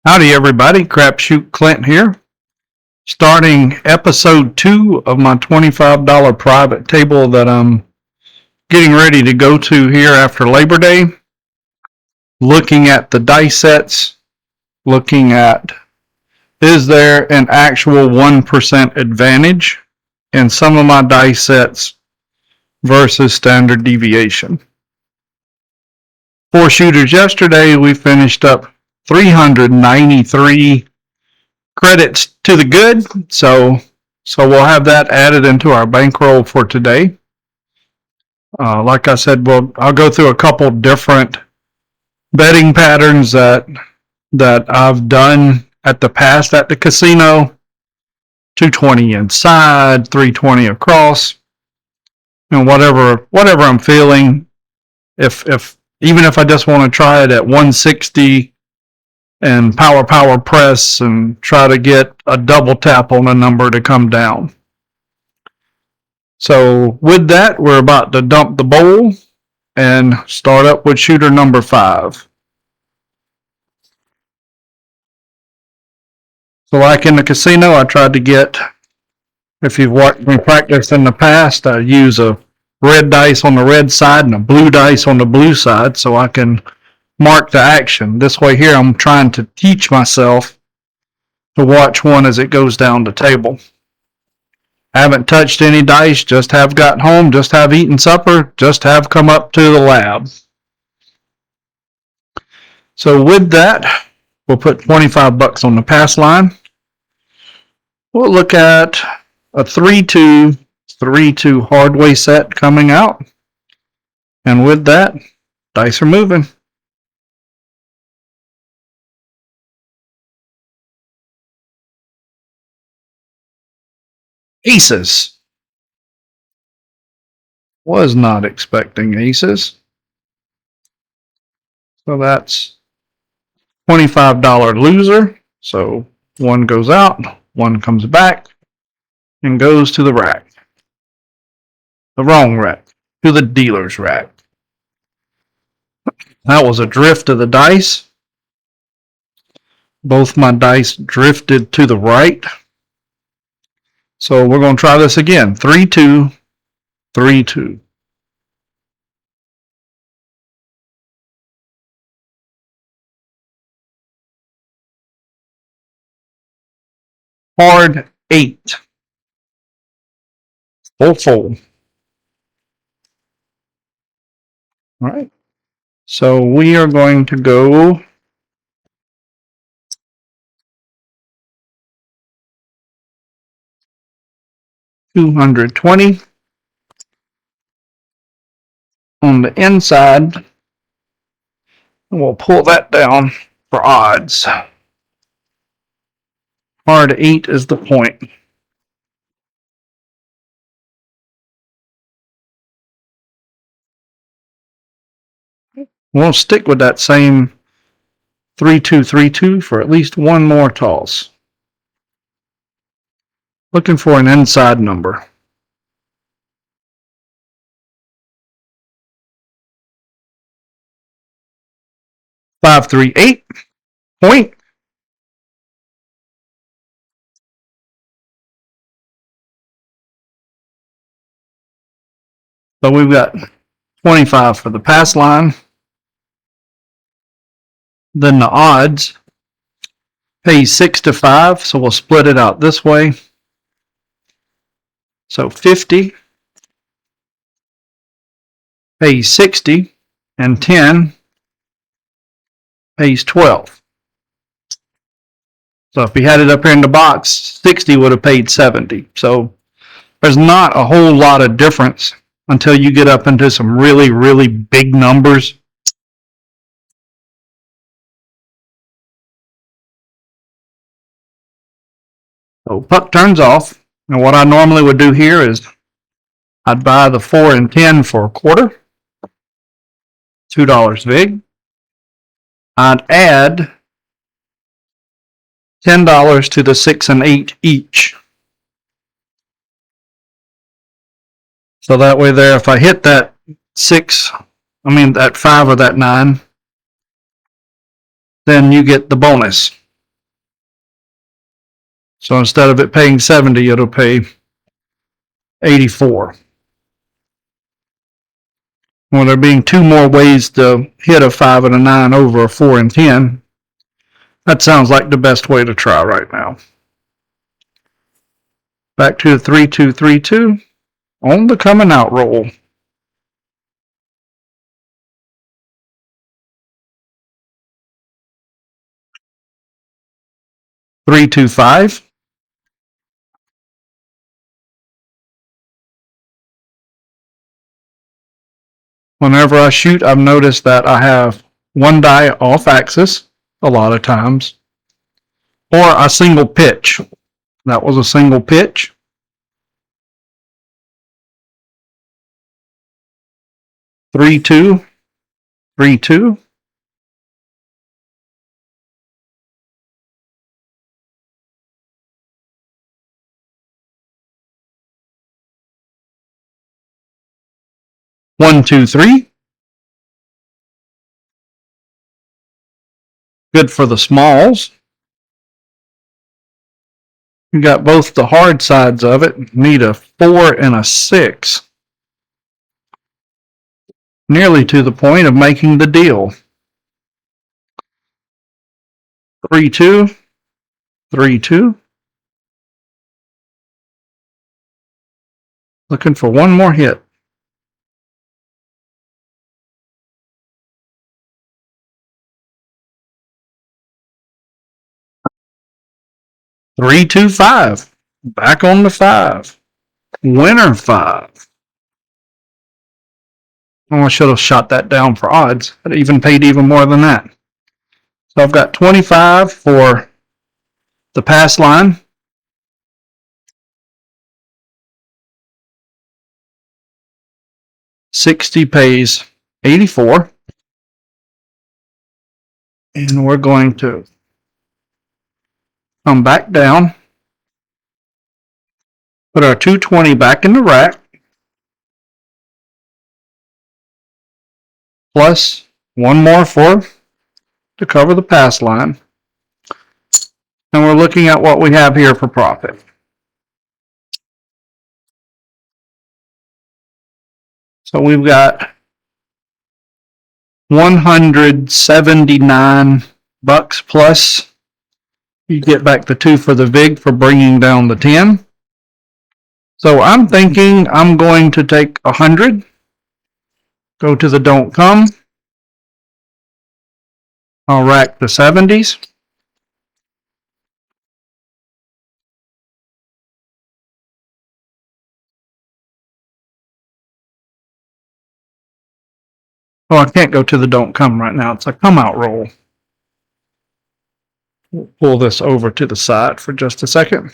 Howdy, everybody. Crapshoot Clint here. Starting episode 2 of my $25 private table that I'm getting ready to go to here after Labor Day. Looking at the dice sets, looking at is there an actual 1% advantage in some of my dice sets versus standard deviation. 4 shooters yesterday, we finished up 393 credits to the good, so we'll have that added into our bankroll for today. Like I said, I'll go through a couple different betting patterns that I've done at the past at the casino. 220 inside, 320 across, and whatever I'm feeling. If even if I just want to try it at 160 and power press and try to get a double tap on a number to come down. So with that, we're about to dump the bowl and start up with shooter number 5. So like in the casino, I tried to get, if you've watched me practice in the past, I use a red dice on the red side and a blue dice on the blue side so I can mark the action. This way here, I'm trying to teach myself to watch one as it goes down the table. Haven't touched any dice, just have gotten home, just have eaten supper, just have come up to the lab. So with that, we'll put $25 on the pass line. We'll look at a 3-2 hardway set coming out. And with that, dice are moving. Aces. Was not expecting aces. So that's $25 loser. So one goes out, one comes back, and goes to the rack. The wrong rack. To the dealer's rack. That was a drift of the dice. Both my dice drifted to the right. So we're going to try this again. 3-2, 3-2. Hard 8. Full. All right. So we are going to go $220 on the inside. And we'll pull that down for odds. Hard 8 is the point. We'll stick with that same 3-2, 3-2 for at least one more toss. Looking for an inside number. 5-3-8. Point. So we've got 25 for the pass line. Then the odds pays 6-5, so we'll split it out this way. So 50 pays 60, and 10 pays 12. So if we had it up here in the box, 60 would have paid 70. So there's not a whole lot of difference until you get up into some really, really big numbers. So puck turns off, and what I normally would do here is I'd buy the 4 and 10 for a quarter, $2 vig. I'd add $10 to the 6 and 8 each. So that way there, if I hit that 5 or that 9, then you get the bonus. So instead of it paying 70, it'll pay 84. Well, there being two more ways to hit a 5 and a 9 over a 4 and 10, that sounds like the best way to try right now. Back to the 3232 on the coming out roll. 325. Whenever I shoot, I've noticed that I have one die off axis a lot of times, or a single pitch. That was a single pitch. 3-2, 3-2. One, two, three. Good for the smalls. You got both the hard sides of it. Need a 4 and a 6. Nearly to the point of making the deal. 3-2, 3-2. Looking for one more hit. 3-2-5. Back on the 5. Winner 5. Oh, I should have shot that down for odds. I'd even paid even more than that. So I've got 25 for the pass line. 60 pays 84. And we're going to come back down. Put our 220 back in the rack. Plus one more to cover the pass line. And we're looking at what we have here for profit. So we've got 179 bucks plus you get back the 2 for the VIG for bringing down the 10. So I'm thinking I'm going to take 100, go to the don't come. I'll rack the 70s. Oh, I can't go to the don't come right now. It's a come out roll. We'll pull this over to the side for just a second.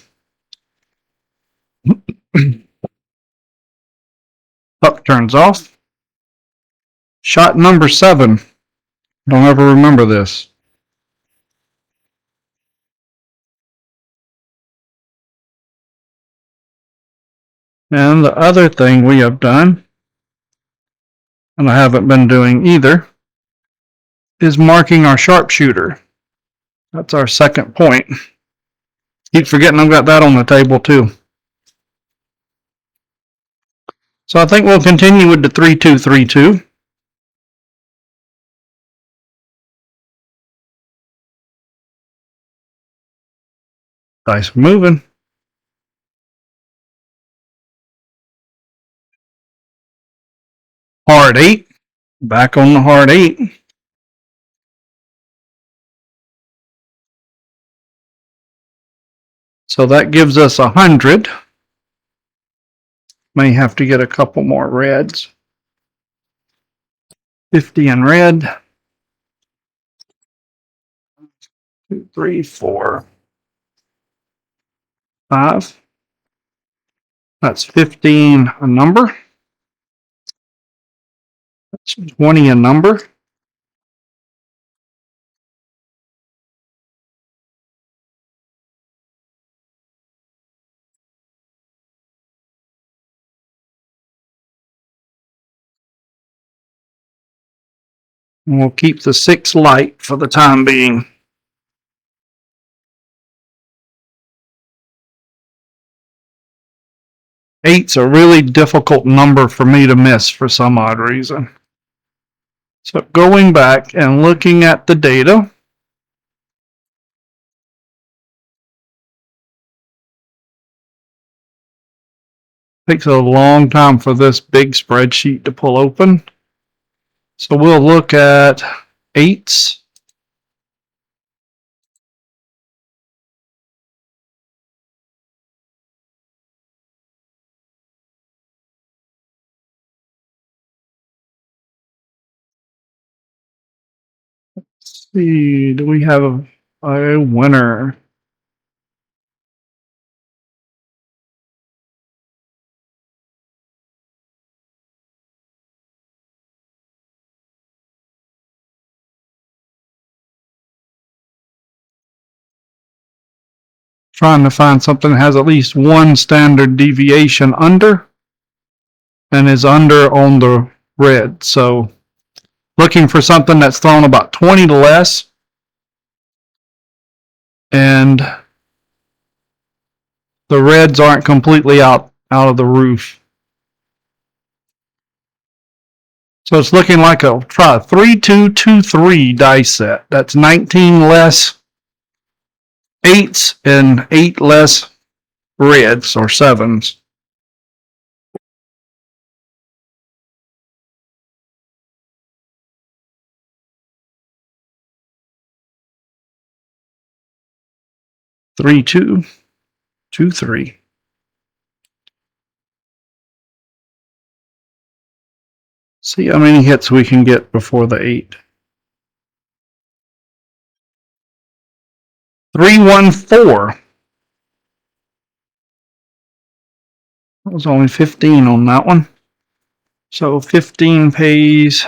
Puck turns off. Shot number 7. Don't ever remember this. And the other thing we have done, and I haven't been doing either, is marking our sharpshooter. That's our second point. Keep forgetting I've got that on the table too. So I think we'll continue with the 3-2-3-2. Dice moving. Hard 8. Back on the hard 8. So that gives us 100. May have to get a couple more reds. 50 in red. 2, 3, 4, 5. That's 15 a number. That's 20 a number. And we'll keep the 6 light for the time being. Eight's a really difficult number for me to miss for some odd reason. So going back and looking at the data, takes a long time for this big spreadsheet to pull open. So we'll look at eights. Let's see, do we have a winner? Trying to find something that has at least one standard deviation under and is under on the red. So looking for something that's thrown about 20 less and the reds aren't completely out of the roof. So it's looking like a 3-2-2-3 dice set. That's 19 less eights and 8 less reds or sevens. Three, two, two, three. See how many hits we can get before the 8. 3-1-4. That was only 15 on that one. So 15 pays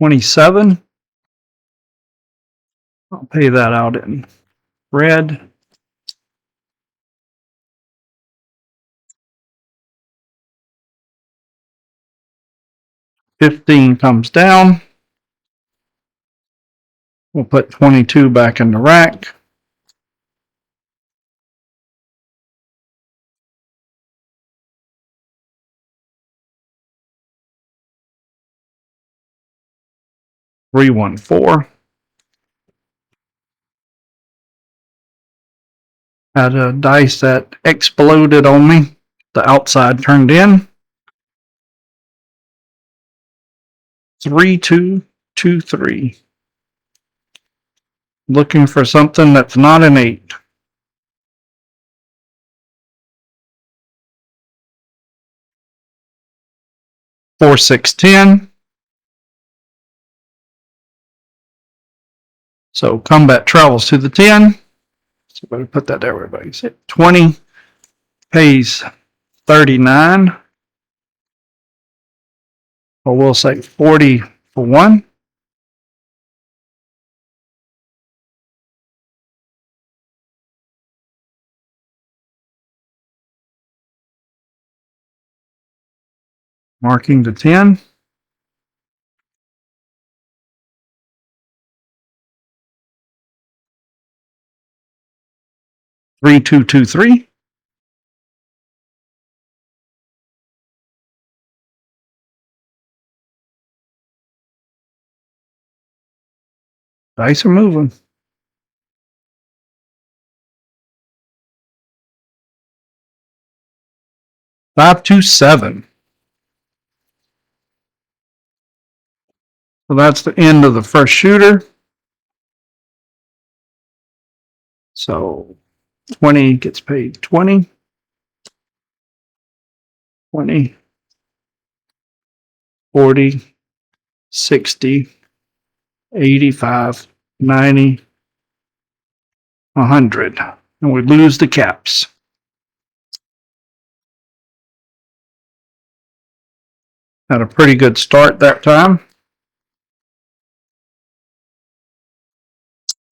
27. I'll pay that out in red. $15 comes down. We'll put 22 back in the rack. Three, one, four. Had a dice that exploded on me. The outside turned in. 3-2-2-3. Looking for something that's not an 8. 4-6-10. So combat travels to the 10. So better put that there, everybody. 20 pays 39. Or we'll say 40 for 1. Marking the 10. Three, two, two, three. Dice are moving. 5-2-7. So that's the end of the first shooter. So 20 gets paid 20. 20. 40. 60. 85. 90. 100. And we lose the caps. Had a pretty good start that time.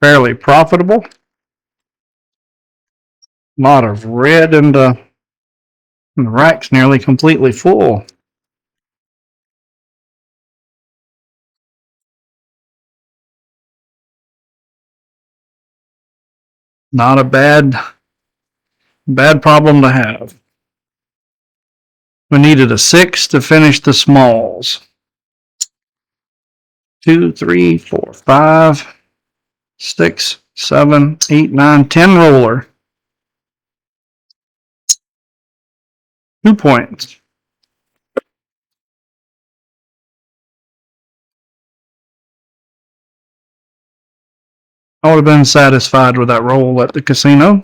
Fairly profitable. A lot of red and the rack's nearly completely full. Not a bad problem to have. We needed a 6 to finish the smalls. 2, 3, 4, 5, 6, 7, 8, 9, 10 roller. 2 points. I would have been satisfied with that roll at the casino.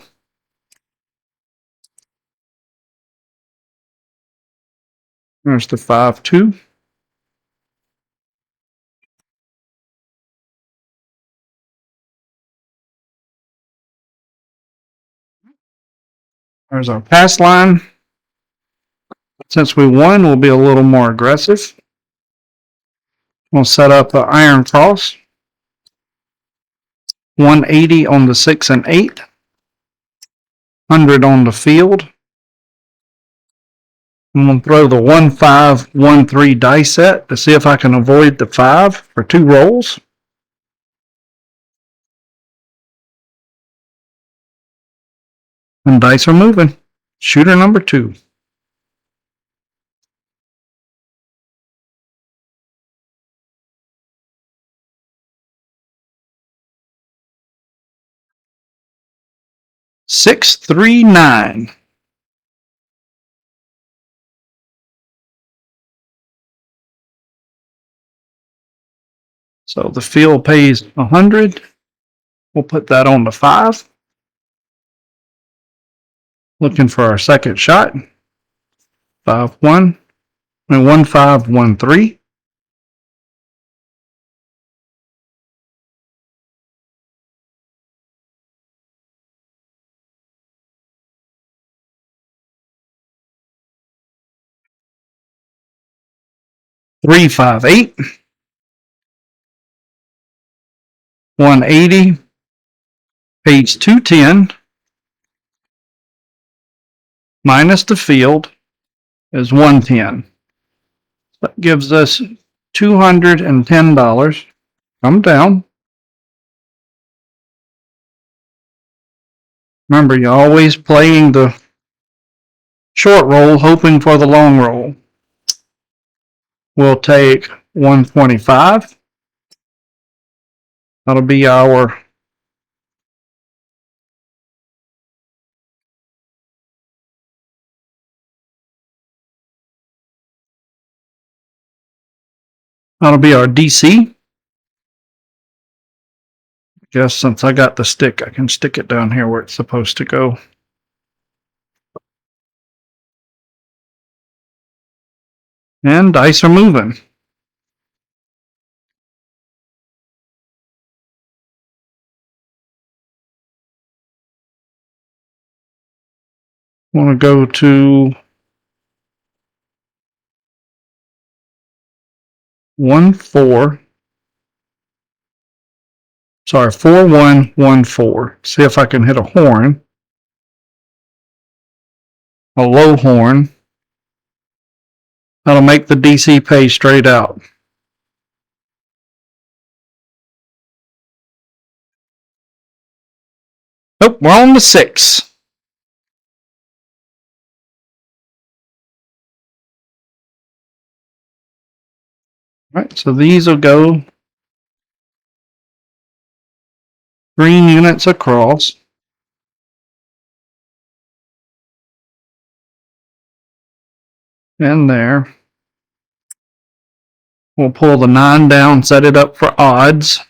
There's the 5, 2. There's our pass line. Since we won, we'll be a little more aggressive. We'll set up an iron cross. 180 on the 6 and 8. 100 on the field. I'm going to throw the 1, 5, 1, 3 dice set to see if I can avoid the 5 for 2 rolls. And dice are moving. Shooter number 2. Six, 3, 9. So the field pays 100. We'll put that on the 5. Looking for our second shot. 5, 1. And 1, 5, 1, 3. Three, 5, 8. 180. Page 210. Minus the field is 110. That gives us $210. Come down. Remember, you're always playing the short roll, hoping for the long roll. We'll take 125. That'll be our DC. Guess since I got the stick, I can stick it down here where it's supposed to go. And dice are moving. I want to go to 1, 4. Sorry, 4, 1, 1, 4. See if I can hit a horn. A low horn. That'll make the DC pay straight out. Nope, we're on the 6. All right, so these will go green units across. And there. We'll pull the 9 down, set it up for odds.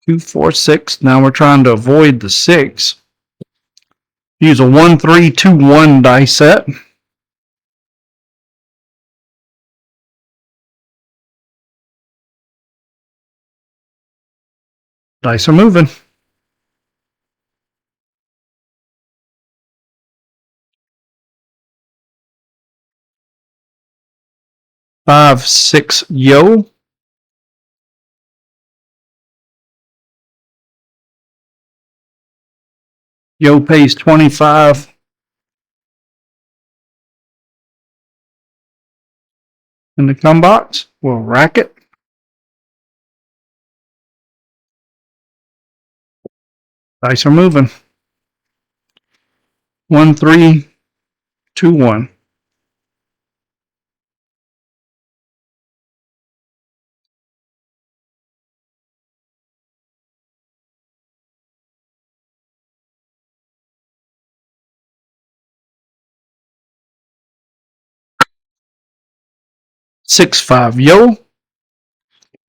2, 4, 6. Now we're trying to avoid the 6. Use a 1, 3, 2, 1 dice set. Dice are moving. 5, 6, yo. Yo pays 25. In the come box, we'll rack it. Dice are moving. 1, 3, 2, 1. Six, 5, yo.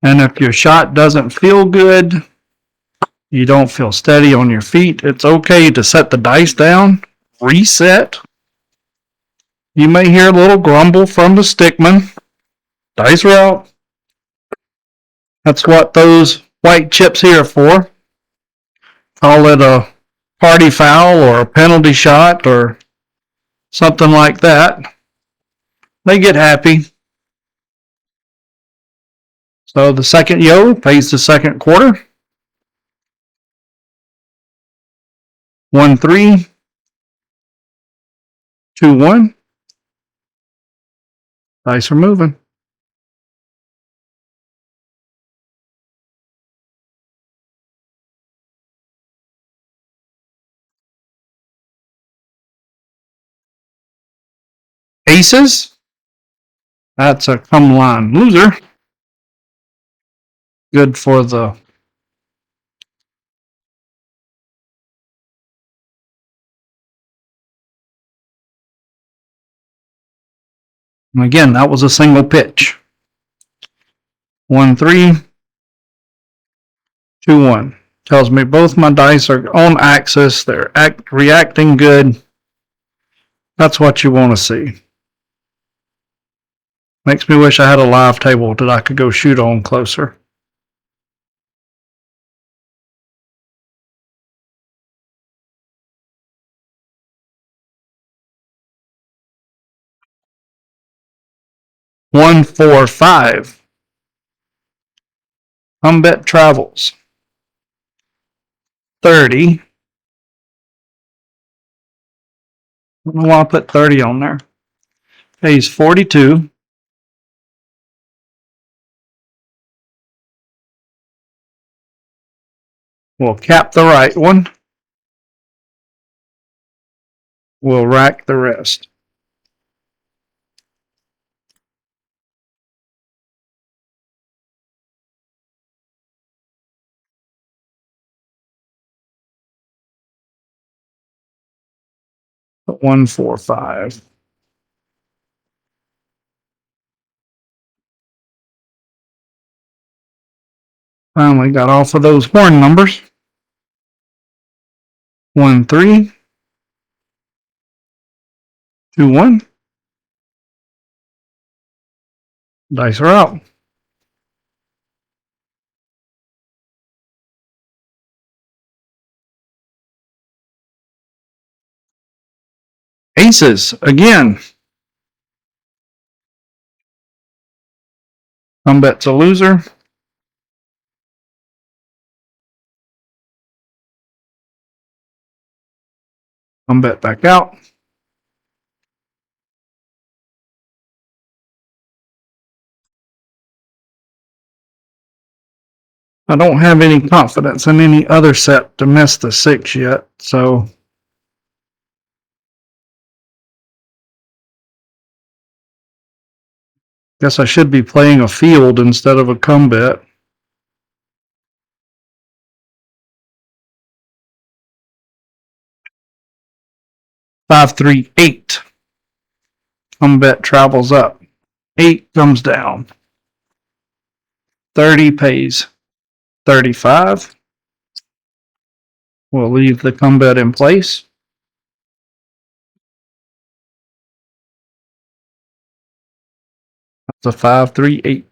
And if your shot doesn't feel good, you don't feel steady on your feet, it's okay to set the dice down, reset. You may hear a little grumble from the stickman. Dice are out. That's what those white chips here are for. Call it a party foul or a penalty shot or something like that. They get happy. So the second yo pays the second quarter. 1, 3, 2, 1. Dice are moving. Aces. That's a come line loser. Good for the again, that was a single pitch. 1, 3, 2, 1. Tells me both my dice are on axis. They're reacting good. That's what you want to see. Makes me wish I had a live table that I could go shoot on closer. One, 4, 5. Humbet travels. 30. I don't know why I put 30 on there. Pays 42. We'll cap the right one. We'll rack the rest. Put 1, 4, 5. Finally got off of those horn numbers. 1, 3, 2, 1. Dice are out. Aces again. Humbet's a loser. Humbet back out. I don't have any confidence in any other set to miss the 6 yet, so guess I should be playing a field instead of a come bet. 5, 3, 8. Come bet travels up. 8 comes down. 30 pays 35. We'll leave the come bet in place. That's a 5, 3, 8.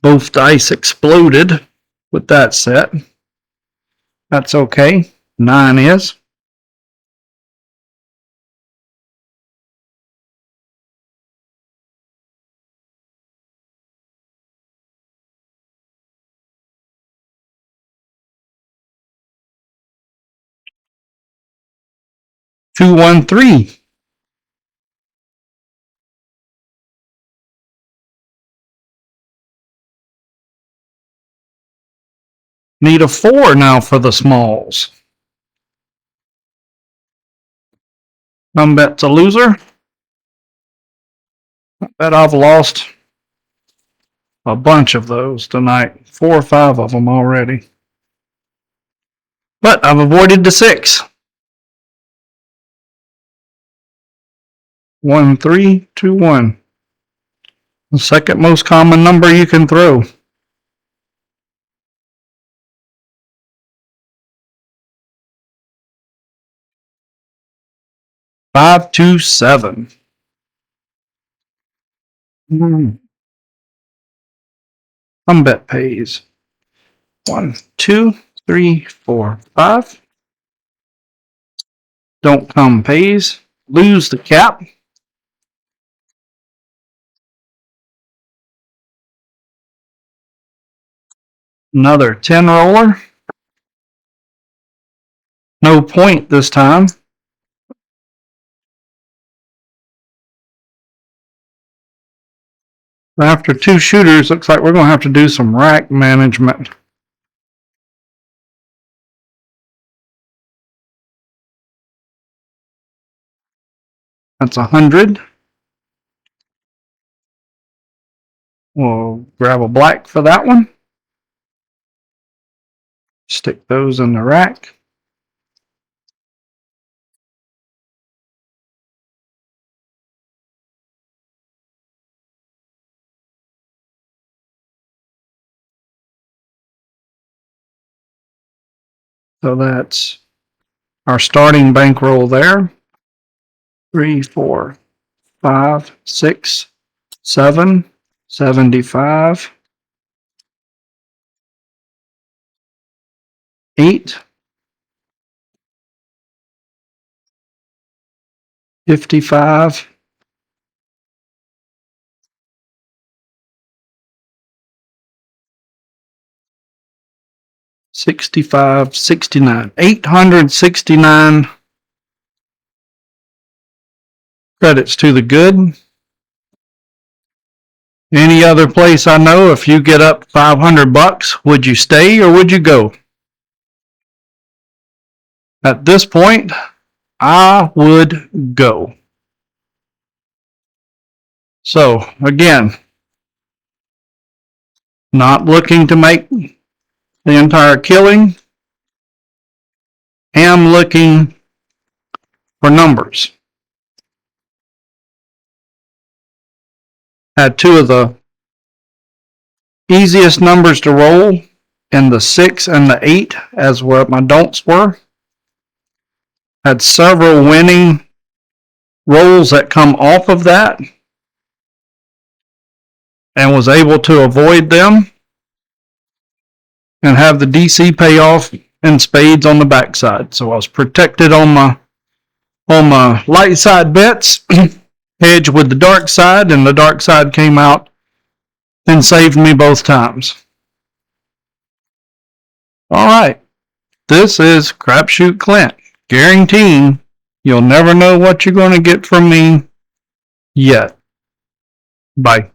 Both dice exploded with that set. That's okay. 9 is. Two, 1, 3. Need a 4 now for the smalls. Bet's a loser. I bet I've lost a bunch of those tonight. 4 or 5 of them already. But I've avoided the 6. 1, 3, 2, 1. The second most common number you can throw. 5, 2, 7. Bet pays. 1, 2, 3, 4, 5. Don't come pays. Lose the cap. Another 10 roller. No point this time. After 2 shooters, looks like we're going to have to do some rack management. That's 100. We'll grab a black for that one. Stick those in the rack. So that's our starting bankroll there. 3, 4, 5, 6, 7, 75, 8, 55, 65, 69. 869 credits to the good. Any other place I know, if you get up $500, would you stay or would you go? At this point, I would go. So, again, not looking to make the entire killing. Am looking for numbers. Had 2 of the easiest numbers to roll in the 6 and the 8 as what my don'ts were. Had several winning rolls that come off of that and was able to avoid them and have the DC pay off in spades on the backside. So I was protected on my light side bets, hedge with the dark side, and the dark side came out and saved me both times. All right, this is Crapshoot Clint, guaranteeing you'll never know what you're going to get from me yet. Bye.